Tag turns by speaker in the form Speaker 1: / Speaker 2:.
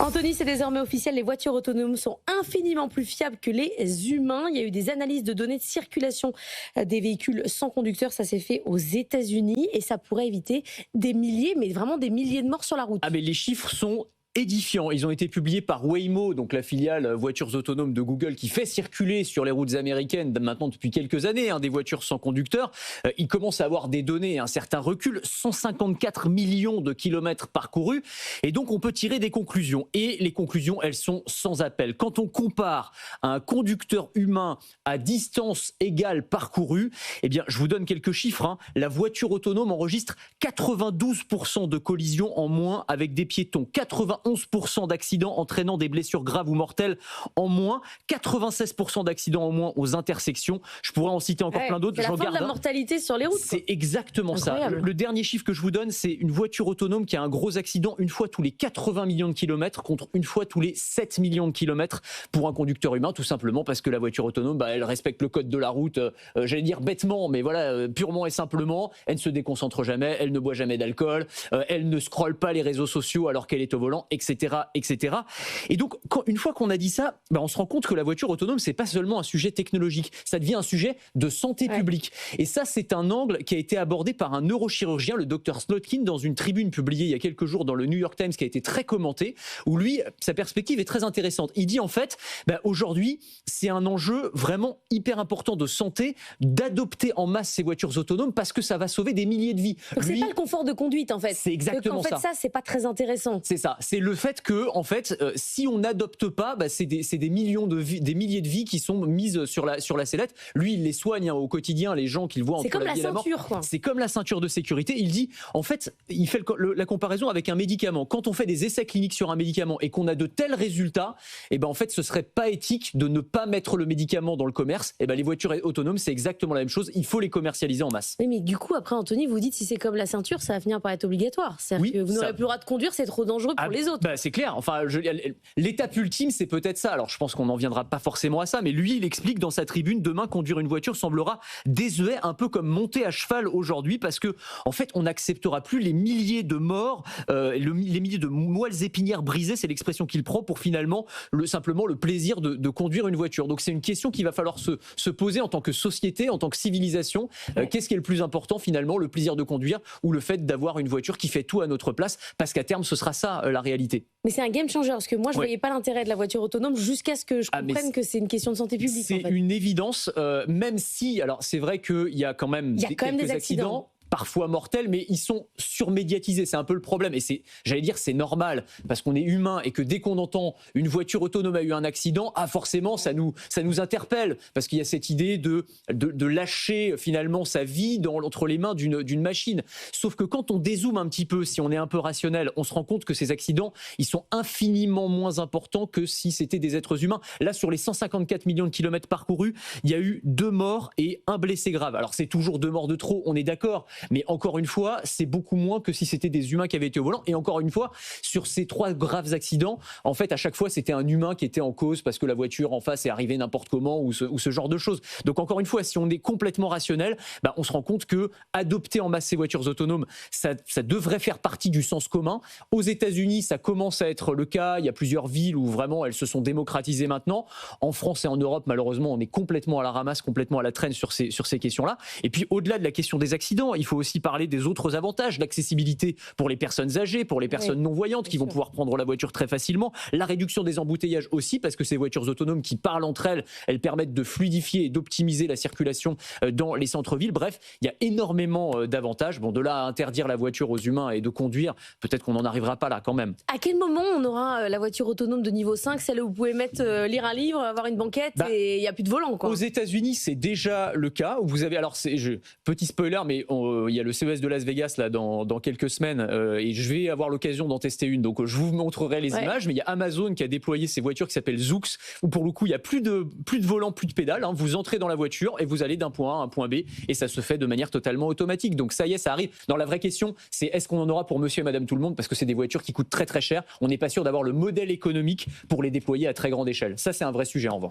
Speaker 1: Anthony, c'est désormais officiel, les voitures autonomes sont infiniment plus fiables que les humains. Il y a eu des analyses de données de circulation des véhicules sans conducteur. Ça s'est fait aux États-Unis et ça pourrait éviter des milliers, mais vraiment des milliers de morts sur la route.
Speaker 2: Ah mais les chiffres sont édifiants. Ils ont été publiés par Waymo, donc la filiale voitures autonomes de Google qui fait circuler sur les routes américaines maintenant depuis quelques années des voitures sans conducteur. Ils commencent à avoir des données, un certain recul, 154 millions de kilomètres parcourus. Et donc on peut tirer des conclusions. Et les conclusions, elles sont sans appel. Quand on compare un conducteur humain à distance égale parcourue, eh bien je vous donne quelques chiffres. La voiture autonome enregistre 92% de collisions en moins avec des piétons, 11% d'accidents entraînant des blessures graves ou mortelles en moins, 96% d'accidents en moins aux intersections. Je pourrais en citer encore plein d'autres.
Speaker 1: C'est la fin de la mortalité sur les routes.
Speaker 2: C'est exactement ça. Le dernier chiffre que je vous donne, c'est une voiture autonome qui a un gros accident une fois tous les 80 millions de kilomètres contre une fois tous les 7 millions de kilomètres pour un conducteur humain, tout simplement parce que la voiture autonome, elle respecte le code de la route, j'allais dire bêtement, mais voilà, purement et simplement. Elle ne se déconcentre jamais, elle ne boit jamais d'alcool, elle ne scrolle pas les réseaux sociaux alors qu'elle est au volant, etc., etc. Et donc, une fois qu'on a dit ça, on se rend compte que la voiture autonome, c'est pas seulement un sujet technologique, ça devient un sujet de santé publique. Et ça, c'est un angle qui a été abordé par un neurochirurgien, le docteur Slotkin, dans une tribune publiée il y a quelques jours dans le New York Times, qui a été très commentée, où lui, sa perspective est très intéressante. Il dit en fait, aujourd'hui, c'est un enjeu vraiment hyper important de santé d'adopter en masse ces voitures autonomes parce que ça va sauver des milliers de vies.
Speaker 1: Donc c'est pas le confort de conduite en fait.
Speaker 2: C'est exactement ça.
Speaker 1: En fait, ça, c'est pas très intéressant.
Speaker 2: C'est ça. C'est le fait que, en fait, si on n'adopte pas, c'est des millions de vies, des milliers de vies qui sont mises sur la sellette. Lui, il les soigne au quotidien, les gens qu'il voit entre la vie et la mort. C'est comme la ceinture, quoi. C'est comme la ceinture de sécurité. Il dit, en fait, il fait la comparaison avec un médicament. Quand on fait des essais cliniques sur un médicament et qu'on a de tels résultats, en fait, ce serait pas éthique de ne pas mettre le médicament dans le commerce. Les voitures autonomes, c'est exactement la même chose. Il faut les commercialiser en masse.
Speaker 1: Oui, mais du coup, après, Anthony, vous dites, si c'est comme la ceinture, ça va finir par être obligatoire. C'est-à-dire que vous n'aurez plus le droit de conduire, c'est trop dangereux pour les autres.
Speaker 2: C'est clair. Enfin, l'étape ultime, c'est peut-être ça. Alors, je pense qu'on n'en viendra pas forcément à ça, mais lui, il explique dans sa tribune, demain, conduire une voiture semblera désuet, un peu comme monter à cheval aujourd'hui, parce que, en fait, on n'acceptera plus les milliers de morts, les milliers de moelles épinières brisées, c'est l'expression qu'il prend pour finalement, simplement le plaisir de conduire une voiture. Donc, c'est une question qu'il va falloir se poser en tant que société, en tant que civilisation. Qu'est-ce qui est le plus important, finalement, le plaisir de conduire ou le fait d'avoir une voiture qui fait tout à notre place, parce qu'à terme, ce sera ça, la réalité.
Speaker 1: Mais c'est un game changer, parce que moi, je ne voyais pas l'intérêt de la voiture autonome jusqu'à ce que je comprenne que c'est une question de santé publique.
Speaker 2: C'est une évidence, même si, alors c'est vrai qu'il y a quand même quelques accidents. Parfois mortels, mais ils sont surmédiatisés. C'est un peu le problème. Et c'est normal, parce qu'on est humain et que dès qu'on entend une voiture autonome a eu un accident, forcément, ça nous interpelle. Parce qu'il y a cette idée de lâcher finalement sa vie entre les mains d'une machine. Sauf que quand on dézoome un petit peu, si on est un peu rationnel, on se rend compte que ces accidents, ils sont infiniment moins importants que si c'était des êtres humains. Là, sur les 154 millions de kilomètres parcourus, il y a eu 2 morts et 1 blessé grave. Alors, c'est toujours 2 morts de trop, on est d'accord. Mais encore une fois, c'est beaucoup moins que si c'était des humains qui avaient été au volant. Et encore une fois, sur ces 3 graves accidents, en fait, à chaque fois, c'était un humain qui était en cause parce que la voiture en face est arrivée n'importe comment ou ce genre de choses. Donc encore une fois, si on est complètement rationnel, on se rend compte que adopter en masse ces voitures autonomes, ça devrait faire partie du sens commun. Aux États-Unis, ça commence à être le cas. Il y a plusieurs villes où vraiment elles se sont démocratisées maintenant. En France et en Europe, malheureusement, on est complètement à la ramasse, complètement à la traîne sur ces questions-là. Et puis au-delà de la question des accidents, il faut aussi parler des autres avantages, l'accessibilité pour les personnes âgées, pour les personnes non-voyantes qui vont pouvoir prendre la voiture très facilement, la réduction des embouteillages aussi, parce que ces voitures autonomes qui parlent entre elles, elles permettent de fluidifier et d'optimiser la circulation dans les centres-villes. Bref, il y a énormément d'avantages. Bon, de là à interdire la voiture aux humains et de conduire, peut-être qu'on n'en arrivera pas là quand même.
Speaker 1: À quel moment on aura la voiture autonome de niveau 5, celle où vous pouvez lire un livre, avoir une banquette et il n'y a plus de volant, quoi?
Speaker 2: Aux États-Unis, c'est déjà le cas. Où vous avez, alors, petit spoiler, mais il y a le CES de Las Vegas là, dans quelques semaines et je vais avoir l'occasion d'en tester une. Donc, je vous montrerai les images. Mais il y a Amazon qui a déployé ces voitures qui s'appellent Zoox, où pour le coup, il n'y a plus de volant, plus de pédale. Vous entrez dans la voiture et vous allez d'un point A à un point B et ça se fait de manière totalement automatique. Donc, ça y est, ça arrive. Non, la vraie question, c'est est-ce qu'on en aura pour monsieur et madame tout le monde? Parce que c'est des voitures qui coûtent très très cher. On n'est pas sûr d'avoir le modèle économique pour les déployer à très grande échelle. Ça, c'est un vrai sujet en revanche.